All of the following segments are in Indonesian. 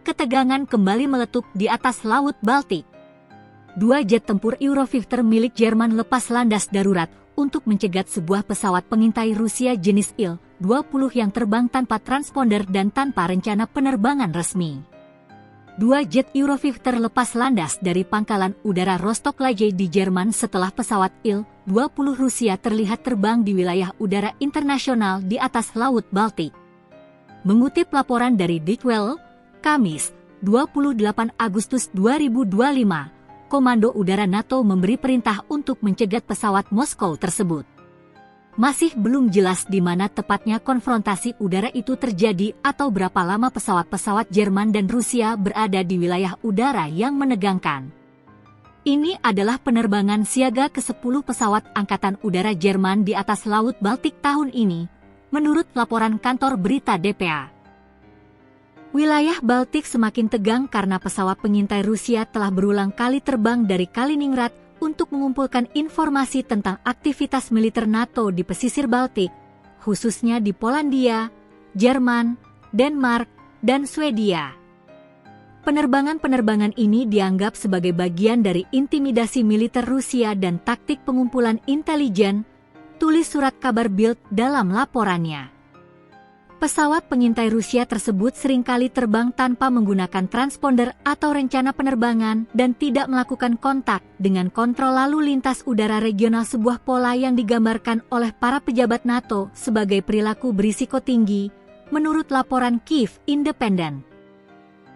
ketegangan kembali meletup di atas Laut Baltik. Dua jet tempur Eurofighter milik Jerman lepas landas darurat untuk mencegat sebuah pesawat pengintai Rusia jenis Il-20 yang terbang tanpa transponder dan tanpa rencana penerbangan resmi. Dua jet Eurofighter lepas landas dari pangkalan udara Rostock-Lage di Jerman setelah pesawat Il-20 Rusia terlihat terbang di wilayah udara internasional di atas Laut Baltik. Mengutip laporan dari Die Welt, Kamis, 28 Agustus 2025, Komando Udara NATO memberi perintah untuk mencegat pesawat Moskow tersebut. Masih belum jelas di mana tepatnya konfrontasi udara itu terjadi atau berapa lama pesawat-pesawat Jerman dan Rusia berada di wilayah udara yang menegangkan. Ini adalah penerbangan siaga ke-10 pesawat Angkatan Udara Jerman di atas Laut Baltik tahun ini, menurut laporan kantor berita DPA. Wilayah Baltik semakin tegang karena pesawat pengintai Rusia telah berulang kali terbang dari Kaliningrad untuk mengumpulkan informasi tentang aktivitas militer NATO di pesisir Baltik, khususnya di Polandia, Jerman, Denmark, dan Swedia. Penerbangan-penerbangan ini dianggap sebagai bagian dari intimidasi militer Rusia dan taktik pengumpulan intelijen, tulis surat kabar Bild dalam laporannya. Pesawat pengintai Rusia tersebut seringkali terbang tanpa menggunakan transponder atau rencana penerbangan dan tidak melakukan kontak dengan kontrol lalu lintas udara regional, sebuah pola yang digambarkan oleh para pejabat NATO sebagai perilaku berisiko tinggi, menurut laporan Kyiv Independent.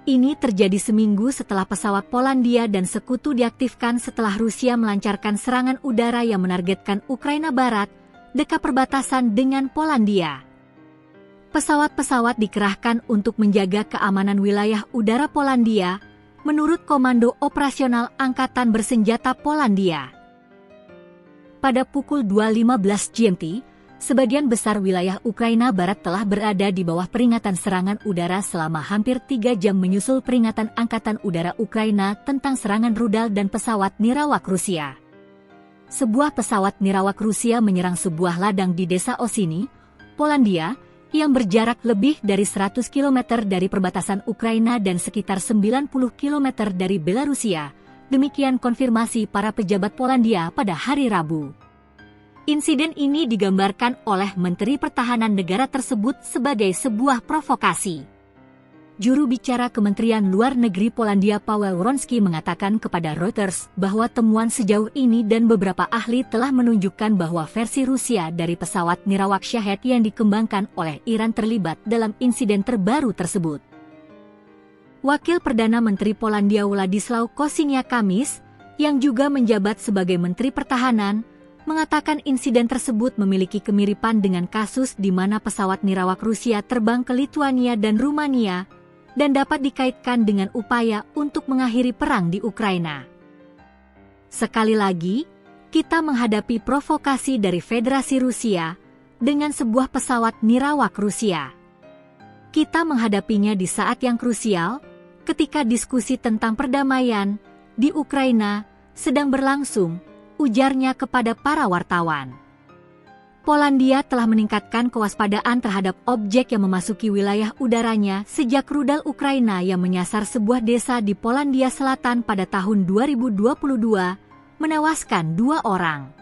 Ini terjadi seminggu setelah pesawat Polandia dan sekutu diaktifkan setelah Rusia melancarkan serangan udara yang menargetkan Ukraina Barat, dekat perbatasan dengan Polandia. Pesawat-pesawat dikerahkan untuk menjaga keamanan wilayah udara Polandia, menurut Komando Operasional Angkatan Bersenjata Polandia. Pada pukul 2.15 GMT, sebagian besar wilayah Ukraina Barat telah berada di bawah peringatan serangan udara selama hampir 3 jam menyusul peringatan Angkatan Udara Ukraina tentang serangan rudal dan pesawat nirawak Rusia. Sebuah pesawat nirawak Rusia menyerang sebuah ladang di desa Osini, Polandia, yang berjarak lebih dari 100 km dari perbatasan Ukraina dan sekitar 90 km dari Belarusia, demikian konfirmasi para pejabat Polandia pada hari Rabu. Insiden ini digambarkan oleh Menteri Pertahanan negara tersebut sebagai sebuah provokasi. Juru bicara Kementerian Luar Negeri Polandia Paweł Wronski mengatakan kepada Reuters bahwa temuan sejauh ini dan beberapa ahli telah menunjukkan bahwa versi Rusia dari pesawat nirawak Shahed yang dikembangkan oleh Iran terlibat dalam insiden terbaru tersebut. Wakil Perdana Menteri Polandia Władysław Kosiniak Kamis, yang juga menjabat sebagai Menteri Pertahanan, mengatakan insiden tersebut memiliki kemiripan dengan kasus di mana pesawat nirawak Rusia terbang ke Lituania dan Rumania, dan dapat dikaitkan dengan upaya untuk mengakhiri perang di Ukraina. Sekali lagi, kita menghadapi provokasi dari Federasi Rusia dengan sebuah pesawat nirawak Rusia. Kita menghadapinya di saat yang krusial, ketika diskusi tentang perdamaian di Ukraina sedang berlangsung, ujarnya kepada para wartawan. Polandia telah meningkatkan kewaspadaan terhadap objek yang memasuki wilayah udaranya sejak rudal Ukraina yang menyasar sebuah desa di Polandia Selatan pada tahun 2022, menewaskan 2 orang.